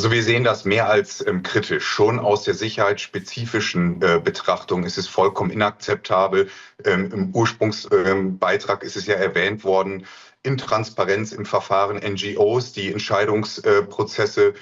Also wir sehen das mehr als kritisch. Schon aus der sicherheitsspezifischen Betrachtung ist es vollkommen inakzeptabel. Im Ursprungsbeitrag ist es ja erwähnt worden, Intransparenz im Verfahren, NGOs, die Entscheidungsprozesse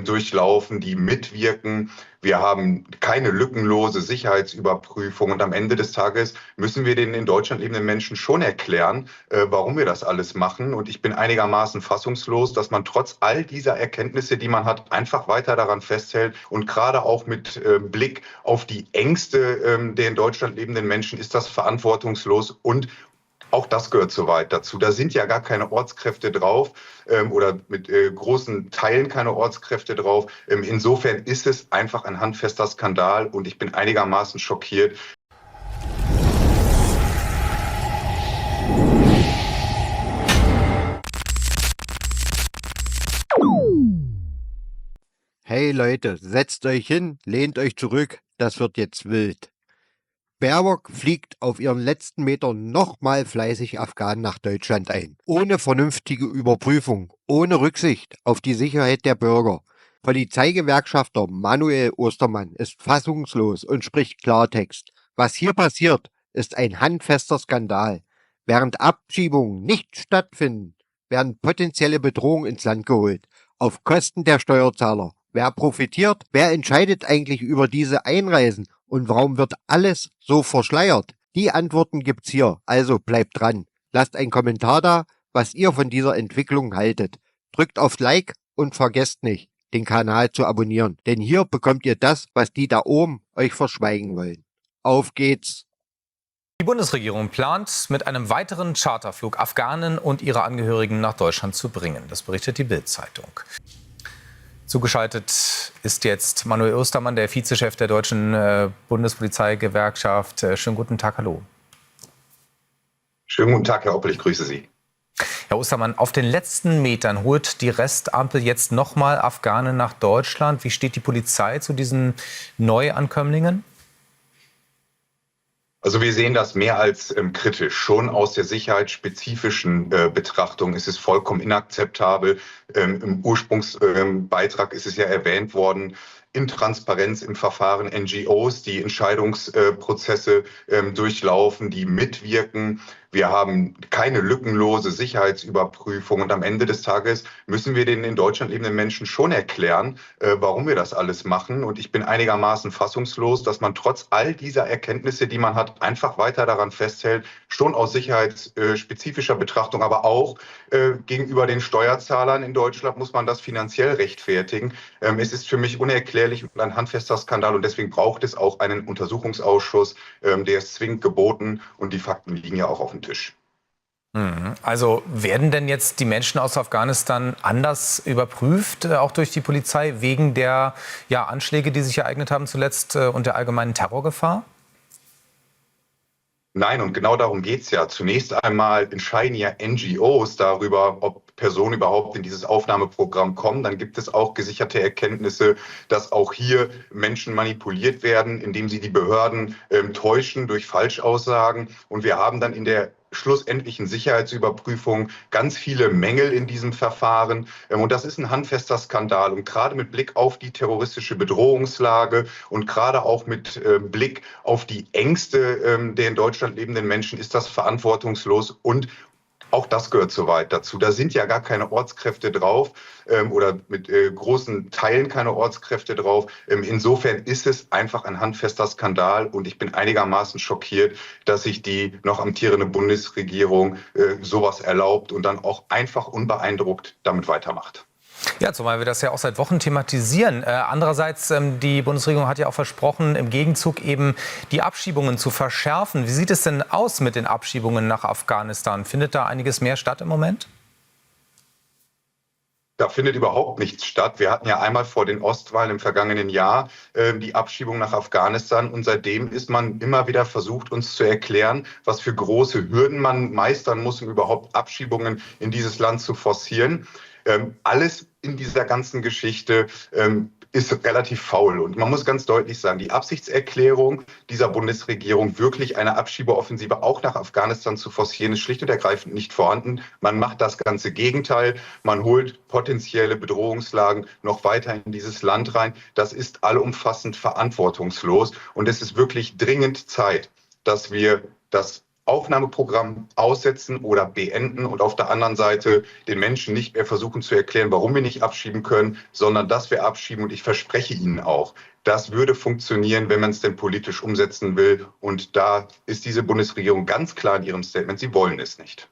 durchlaufen, die mitwirken. Wir haben keine lückenlose Sicherheitsüberprüfung. Und am Ende des Tages müssen wir den in Deutschland lebenden Menschen schon erklären, warum wir das alles machen. Und ich bin einigermaßen fassungslos, dass man trotz all dieser Erkenntnisse, die man hat, einfach weiter daran festhält. Und gerade auch mit Blick auf die Ängste der in Deutschland lebenden Menschen ist das verantwortungslos und auch das gehört so weit dazu. Da sind ja gar keine Ortskräfte drauf oder mit großen Teilen keine Ortskräfte drauf. Insofern ist es einfach ein handfester Skandal und ich bin einigermaßen schockiert. Hey Leute, setzt euch hin, lehnt euch zurück, das wird jetzt wild. Baerbock fliegt auf ihren letzten Metern nochmal fleißig Afghanen nach Deutschland ein. Ohne vernünftige Überprüfung, ohne Rücksicht auf die Sicherheit der Bürger. Polizeigewerkschafter Manuel Ostermann ist fassungslos und spricht Klartext. Was hier passiert, ist ein handfester Skandal. Während Abschiebungen nicht stattfinden, werden potenzielle Bedrohungen ins Land geholt. Auf Kosten der Steuerzahler. Wer profitiert? Wer entscheidet eigentlich über diese Einreisen? Und warum wird alles so verschleiert? Die Antworten gibt's hier, also bleibt dran. Lasst einen Kommentar da, was ihr von dieser Entwicklung haltet. Drückt auf Like und vergesst nicht, den Kanal zu abonnieren, denn hier bekommt ihr das, was die da oben euch verschweigen wollen. Auf geht's! Die Bundesregierung plant, mit einem weiteren Charterflug Afghanen und ihre Angehörigen nach Deutschland zu bringen. Das berichtet die Bild-Zeitung. Zugeschaltet ist jetzt Manuel Ostermann, der Vizechef der Deutschen Bundespolizeigewerkschaft. Schönen guten Tag, hallo. Schönen guten Tag, Herr Oppel, ich grüße Sie. Herr Ostermann, auf den letzten Metern holt die Restampel jetzt nochmal Afghanen nach Deutschland. Wie steht die Polizei zu diesen Neuankömmlingen? Also wir sehen das mehr als kritisch. Schon aus der sicherheitsspezifischen Betrachtung ist es vollkommen inakzeptabel. Im Ursprungsbeitrag ist es ja erwähnt worden, Intransparenz im Verfahren, NGOs, die Entscheidungsprozesse durchlaufen, die mitwirken. Wir haben keine lückenlose Sicherheitsüberprüfung und am Ende des Tages müssen wir den in Deutschland lebenden Menschen schon erklären, warum wir das alles machen. Und ich bin einigermaßen fassungslos, dass man trotz all dieser Erkenntnisse, die man hat, einfach weiter daran festhält, schon aus sicherheitsspezifischer Betrachtung, aber auch gegenüber den Steuerzahlern in Deutschland muss man das finanziell rechtfertigen. Es ist für mich unerklärlich und ein handfester Skandal und deswegen braucht es auch einen Untersuchungsausschuss, der ist zwingend geboten und die Fakten liegen ja auch auf dem Tisch. Also werden denn jetzt die Menschen aus Afghanistan anders überprüft, auch durch die Polizei, wegen der Anschläge, die sich ereignet haben zuletzt und der allgemeinen Terrorgefahr? Nein, und genau darum geht es ja. Zunächst einmal entscheiden ja NGOs darüber, ob Personen überhaupt in dieses Aufnahmeprogramm kommen. Dann gibt es auch gesicherte Erkenntnisse, dass auch hier Menschen manipuliert werden, indem sie die Behörden täuschen durch Falschaussagen. Und wir haben dann in der schlussendlichen Sicherheitsüberprüfung ganz viele Mängel in diesem Verfahren. Und das ist ein handfester Skandal. Und gerade mit Blick auf die terroristische Bedrohungslage und gerade auch mit Blick auf die Ängste der in Deutschland lebenden Menschen ist das verantwortungslos und auch das gehört so weit dazu. Da sind ja gar keine Ortskräfte drauf oder mit großen Teilen keine Ortskräfte drauf. Insofern ist es einfach ein handfester Skandal und ich bin einigermaßen schockiert, dass sich die noch amtierende Bundesregierung sowas erlaubt und dann auch einfach unbeeindruckt damit weitermacht. Ja, zumal wir das ja auch seit Wochen thematisieren. Andererseits, die Bundesregierung hat ja auch versprochen, im Gegenzug eben die Abschiebungen zu verschärfen. Wie sieht es denn aus mit den Abschiebungen nach Afghanistan? Findet da einiges mehr statt im Moment? Da findet überhaupt nichts statt. Wir hatten ja einmal vor den Ostwahlen im vergangenen Jahr die Abschiebung nach Afghanistan und seitdem ist man immer wieder versucht, uns zu erklären, was für große Hürden man meistern muss, um überhaupt Abschiebungen in dieses Land zu forcieren. Alles in dieser ganzen Geschichte ist relativ faul. Und man muss ganz deutlich sagen, die Absichtserklärung dieser Bundesregierung, wirklich eine Abschiebeoffensive auch nach Afghanistan zu forcieren, ist schlicht und ergreifend nicht vorhanden. Man macht das ganze Gegenteil. Man holt potenzielle Bedrohungslagen noch weiter in dieses Land rein. Das ist allumfassend verantwortungslos. Und es ist wirklich dringend Zeit, dass wir das Aufnahmeprogramm aussetzen oder beenden und auf der anderen Seite den Menschen nicht mehr versuchen zu erklären, warum wir nicht abschieben können, sondern dass wir abschieben. Und ich verspreche Ihnen auch, das würde funktionieren, wenn man es denn politisch umsetzen will. Und da ist diese Bundesregierung ganz klar in ihrem Statement, sie wollen es nicht.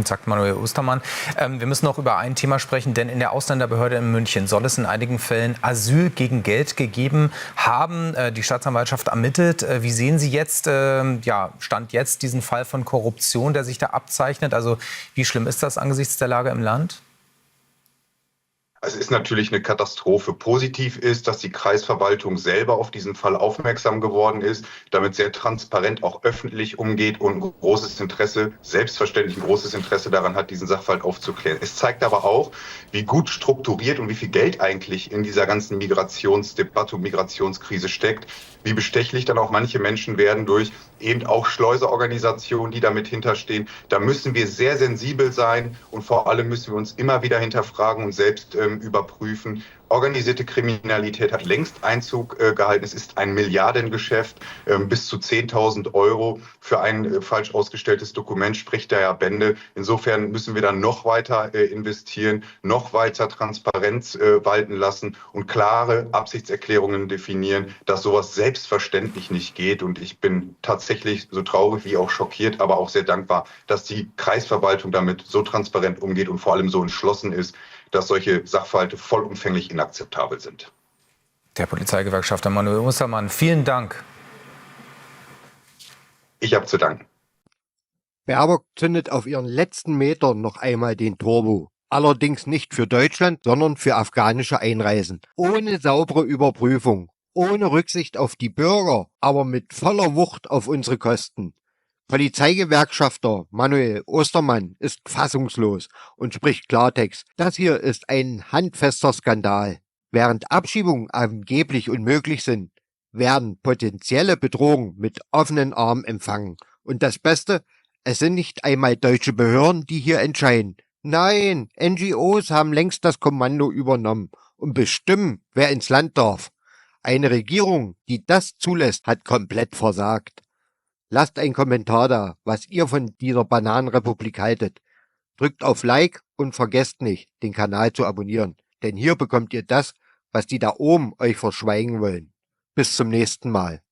Sagt Manuel Ostermann. Wir müssen noch über ein Thema sprechen, denn in der Ausländerbehörde in München soll es in einigen Fällen Asyl gegen Geld gegeben haben. Die Staatsanwaltschaft ermittelt. Wie sehen Sie jetzt, Stand jetzt, diesen Fall von Korruption, der sich da abzeichnet? Also wie schlimm ist das angesichts der Lage im Land? Es ist natürlich eine Katastrophe. Positiv ist, dass die Kreisverwaltung selber auf diesen Fall aufmerksam geworden ist, damit sehr transparent auch öffentlich umgeht und selbstverständlich ein großes Interesse daran hat, diesen Sachverhalt aufzuklären. Es zeigt aber auch, wie gut strukturiert und wie viel Geld eigentlich in dieser ganzen Migrationsdebatte und Migrationskrise steckt, wie bestechlich dann auch manche Menschen werden durch eben auch Schleuserorganisationen, die damit hinterstehen. Da müssen wir sehr sensibel sein und vor allem müssen wir uns immer wieder hinterfragen und selbst überprüfen. Organisierte Kriminalität hat längst Einzug gehalten. Es ist ein Milliardengeschäft. Bis zu 10.000 Euro für ein falsch ausgestelltes Dokument spricht da ja Bände. Insofern müssen wir dann noch weiter investieren, noch weiter Transparenz walten lassen und klare Absichtserklärungen definieren, dass sowas selbstverständlich nicht geht. Und ich bin tatsächlich so traurig wie auch schockiert, aber auch sehr dankbar, dass die Kreisverwaltung damit so transparent umgeht und vor allem so entschlossen ist, dass solche Sachverhalte vollumfänglich inakzeptabel sind. Der Polizeigewerkschafter Manuel Ostermann, vielen Dank. Ich habe zu danken. Baerbock zündet auf ihren letzten Metern noch einmal den Turbo. Allerdings nicht für Deutschland, sondern für afghanische Einreisen. Ohne saubere Überprüfung, ohne Rücksicht auf die Bürger, aber mit voller Wucht auf unsere Kosten. Polizeigewerkschafter Manuel Ostermann ist fassungslos und spricht Klartext. Das hier ist ein handfester Skandal. Während Abschiebungen angeblich unmöglich sind, werden potenzielle Bedrohungen mit offenen Armen empfangen. Und das Beste, es sind nicht einmal deutsche Behörden, die hier entscheiden. Nein, NGOs haben längst das Kommando übernommen und bestimmen, wer ins Land darf. Eine Regierung, die das zulässt, hat komplett versagt. Lasst einen Kommentar da, was ihr von dieser Bananenrepublik haltet. Drückt auf Like und vergesst nicht, den Kanal zu abonnieren. Denn hier bekommt ihr das, was die da oben euch verschweigen wollen. Bis zum nächsten Mal.